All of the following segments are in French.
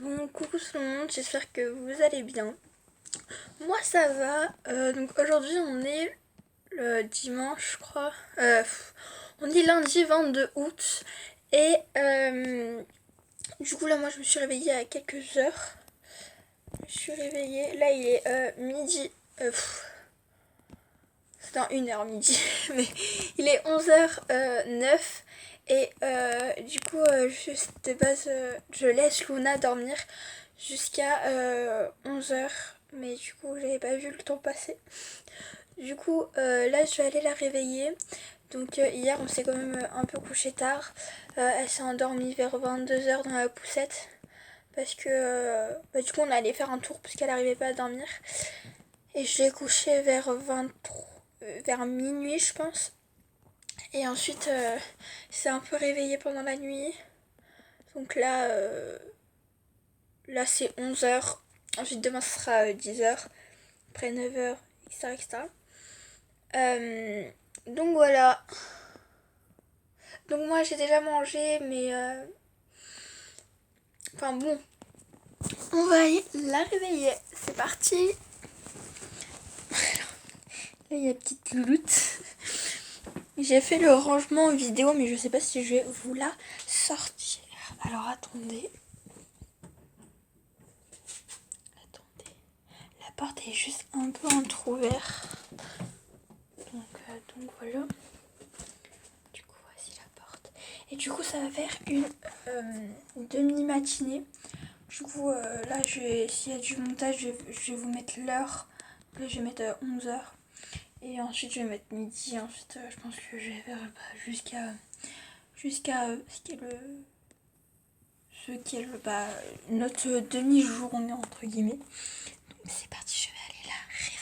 Bon, coucou tout le monde, j'espère que vous allez bien. Moi ça va, donc aujourd'hui on est le dimanche je crois, on est lundi 22 août et du coup là moi je me suis réveillée il y a quelques heures. Je me suis réveillée, là il est midi, c'est dans 1 heure midi, mais il est 11h09 et du coup de base je laisse Luna dormir jusqu'à 11h, mais du coup j'avais pas vu le temps passer. Du coup là je vais aller la réveiller. Donc hier on s'est quand même un peu couché tard. Elle s'est endormie vers 22h dans la poussette parce que du coup on allait faire un tour parce qu'elle n'arrivait pas à dormir. Et je l'ai couchée vers 23, vers minuit je pense. Et ensuite c'est un peu réveillée pendant la nuit. Donc là c'est 11h. Ensuite demain ce sera 10h. Après 9h, etc. etc. Donc voilà. Donc moi j'ai déjà mangé, mais enfin bon, on va aller la réveiller. C'est parti. Là il y a petite louloute. J'ai fait le rangement en vidéo, mais je sais pas si je vais vous la sortir. Alors attendez. La porte est juste un peu entrouverte. Donc voilà. Du coup voici la porte. Et du coup ça va faire une demi-matinée. Du coup là s'il y a du montage je vais vous mettre l'heure. Là je vais mettre 11h. Et ensuite je vais mettre midi. Ensuite je pense que je vais faire jusqu'à ce qui est notre demi-journée entre guillemets. Donc c'est parti, je vais aller la réveiller.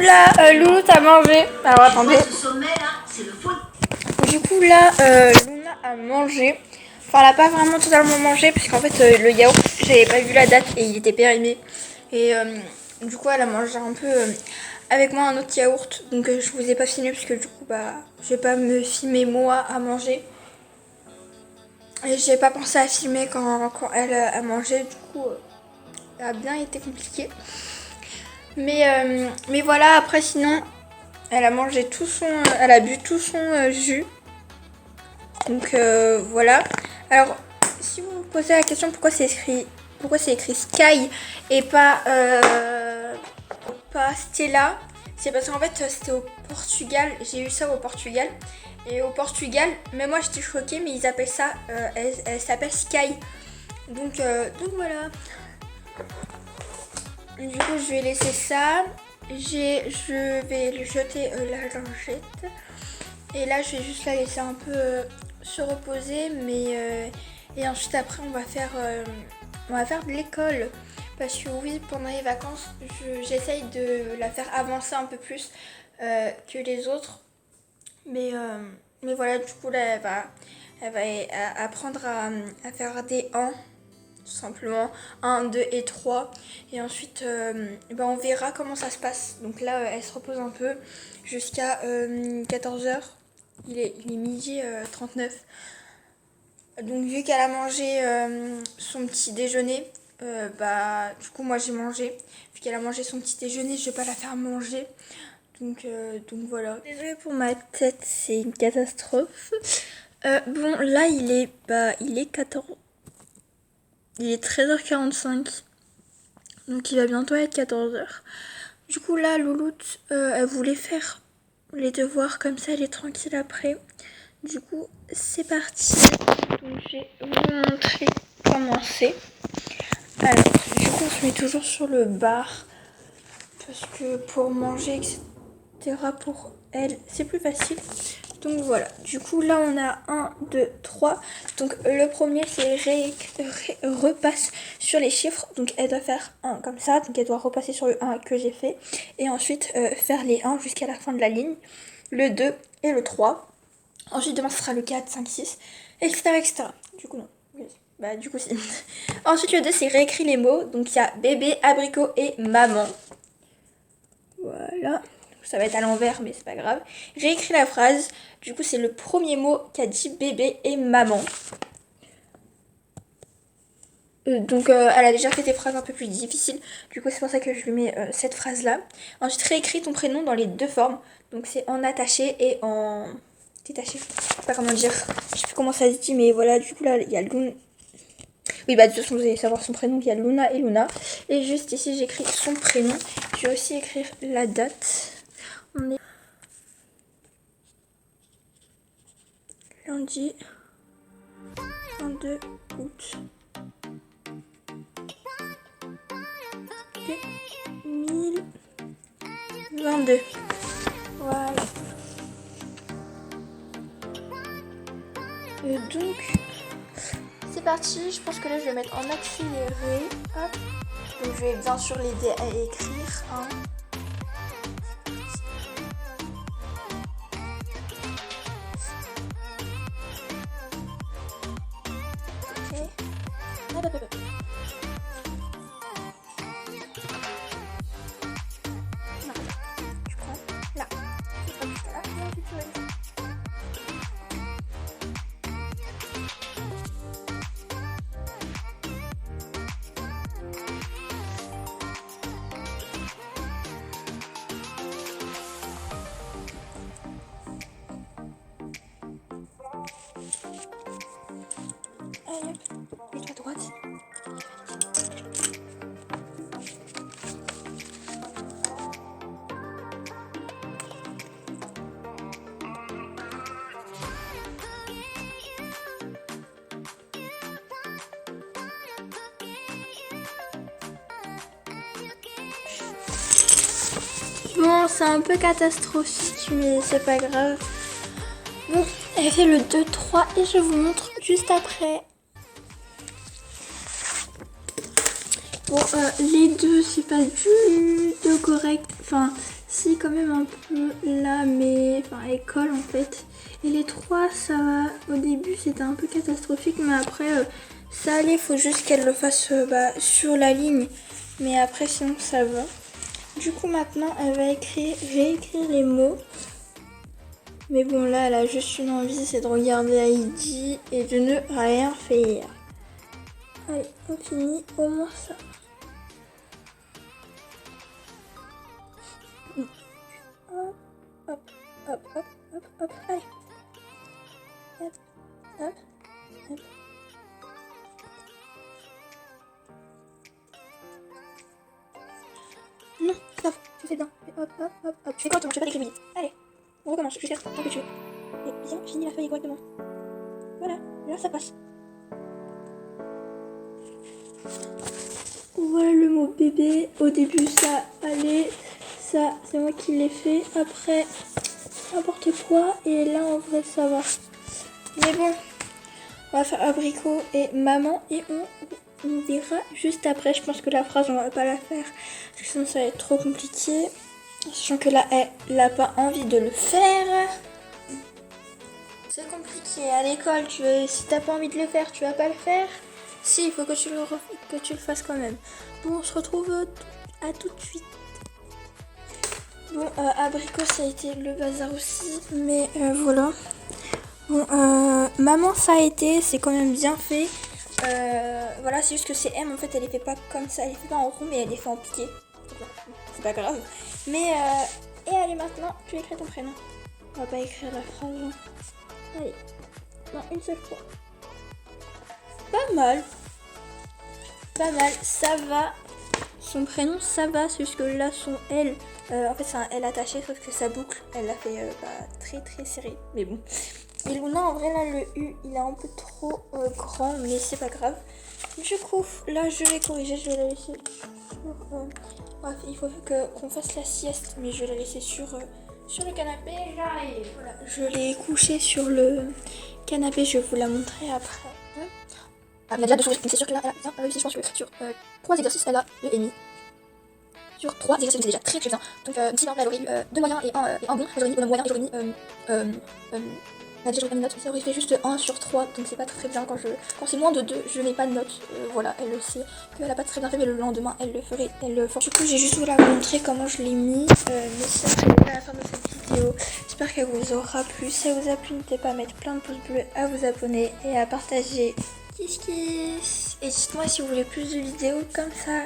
là, Loulou t'as mangé. Alors attendez. Du coup là, Luna a mangé. Enfin, elle a pas vraiment totalement mangé, puisqu'en fait, le yaourt, j'avais pas vu la date et il était périmé. Et du coup, elle a mangé un peu avec moi un autre yaourt. Donc, je vous ai pas filmé, parce que du coup, bah, je vais pas me filmer moi à manger. Et j'ai pas pensé à filmer quand elle a mangé. Du coup, ça a bien été compliqué. Mais voilà, après, sinon, elle a mangé tout son. Elle a bu tout son jus. Donc voilà. Alors, si vous vous posez la question pourquoi c'est écrit Sky et pas Stella, c'est parce qu'en fait c'était au Portugal. J'ai eu ça au Portugal. Et au Portugal, même moi j'étais choquée, mais ils appellent ça, elle s'appelle Sky. Donc voilà. Du coup, je vais laisser ça. Je vais jeter la lingette. Et là, je vais juste la laisser un peu se reposer. Et ensuite, après, on va faire de l'école. Parce que oui, pendant les vacances, j'essaye de la faire avancer un peu plus que les autres. Mais voilà, du coup, là, elle va apprendre à faire des 1. Tout simplement 1, 2 et 3 et ensuite on verra comment ça se passe. Donc là elle se repose un peu jusqu'à 14h. Il est midi 39. Donc vu qu'elle a mangé son petit déjeuner, du coup moi j'ai mangé. Vu qu'elle a mangé son petit déjeuner, je vais pas la faire manger. Donc voilà. Désolée pour ma tête, c'est une catastrophe. Bon là il est 14. Il est 13h45, donc il va bientôt être 14h. Du coup là, Louloute, elle voulait faire les devoirs, comme ça elle est tranquille après. Du coup, c'est parti. Donc je vais vous montrer comment c'est. Alors, du coup on se met toujours sur le bar, parce que pour manger, etc., pour elle, c'est plus facile. Donc voilà, du coup là on a 1, 2, 3. Donc le premier c'est repasse sur les chiffres. Donc elle doit faire 1 comme ça. Donc elle doit repasser sur le 1 que j'ai fait. Et ensuite faire les 1 jusqu'à la fin de la ligne. Le 2 et le 3. Ensuite demain ce sera le 4, 5, 6, etc. etc. Du coup non. Bah du coup si. Ensuite le 2 c'est réécrit les mots. Donc il y a bébé, abricot et maman. Voilà. Ça va être à l'envers, mais c'est pas grave. Réécris la phrase. Du coup, c'est le premier mot qu'a dit bébé et maman. Donc, elle a déjà fait des phrases un peu plus difficiles. Du coup, c'est pour ça que je lui mets cette phrase-là. Ensuite, réécris ton prénom dans les deux formes. Donc, c'est en attaché et en détaché. Je sais pas comment dire. Je sais plus comment ça se dit, mais voilà. Du coup, là, il y a Luna. Oui, bah, de toute façon, vous allez savoir son prénom. Il y a Luna et Luna. Et juste ici, j'écris son prénom. Je vais aussi écrire la date. On est lundi 22 août 2022. Voilà. Et donc, c'est parti. Je pense que là, je vais mettre en accéléré. Hop. Donc, je vais bien sûr l'aider à écrire. Hein. Allez hop, et à droite. Bon, c'est un peu catastrophique, mais c'est pas grave. Bon, elle fait le 2, 3 et je vous montre juste après. Bon, les deux, c'est pas du tout correct. Enfin, Si, quand même un peu là, mais enfin, elle colle en fait. Et les 3, ça va. Au début, c'était un peu catastrophique, mais après, ça allait. Faut juste qu'elle le fasse sur la ligne. Mais après, sinon, ça va. Du coup, maintenant, elle va réécrire les mots. Mais bon, là, elle a juste une envie, c'est de regarder Heidi et de ne rien faire. Allez, on finit au moins ça. Hop, hop, hop, hop, hop, hop, allez. Hop, hop, hop. Non, stop, tu fais bien. Hop, hop, hop, hop. Tu fais correctement, je fais pas d'écrire. Allez, on recommence jusqu'à ce que tu veux. Et bien, finis la feuille correctement. Voilà, là ça passe. Voilà le mot bébé. Au début, ça allait. Ça, c'est moi qui l'ai fait. Après, n'importe quoi. Et là, en vrai, ça va. Mais bon, on va faire abricot et maman. Et on verra juste après. Je pense que la phrase, on va pas la faire. Parce que sinon, ça va être trop compliqué. Sachant que là, elle n'a pas envie de le faire. C'est compliqué. À l'école, si t'as pas envie de le faire, tu vas pas le faire. Si, il faut que tu le fasses quand même. Bon, on se retrouve à tout de suite. Bon, abricot, ça a été le bazar aussi. Mais voilà. Bon, maman, ça a été. C'est quand même bien fait. Voilà, c'est juste que c'est M, en fait, elle les fait pas comme ça. Elle les fait pas en rond, mais elle les fait en piqué. C'est pas grave. Mais, et allez, maintenant, tu écris ton prénom. On va pas écrire la phrase. Allez. Non, une seule fois. Pas mal. Pas mal, ça va. Son prénom, ça va. C'est juste que là, son L, en fait, c'est un L attaché, sauf que sa boucle, elle l'a fait très très serré. Mais bon. Et Luna, en vrai, là, le U, il est un peu trop grand, mais c'est pas grave. Du coup, là, je vais corriger. Je vais la laisser sur... bref, il faut qu'on fasse la sieste, mais je vais la laisser sur le canapé. J'arrive. Voilà, je l'ai couchée sur le canapé. Je vais vous la montrer après. Ah, il y a déjà 2 choses, donc c'est sûr que là, elle a bien réussi, je pense que sur 3 exercices, elle a 2,5. Sur 3 exercices, c'est déjà très très bien. Donc, si par exemple, elle aurait eu 2 moyens et un bon, j'aurais mis moyen et j'aurais mis. Déjà, j'aurais pas mis de note, ça aurait fait juste 1 sur 3, donc c'est pas très bien. Quand c'est moins de 2, je mets pas de note. Voilà, elle le sait qu'elle a pas très bien fait, mais le lendemain, elle le ferait. Du coup, j'ai juste vous la montrer comment je l'ai mis. Mais ça, c'est à la fin de cette vidéo. J'espère qu'elle vous aura plu. Si elle vous a plu, n'hésitez pas à mettre plein de pouces bleus, à vous abonner et à partager. Kiss kiss. Et dites-moi si vous voulez plus de vidéos comme ça.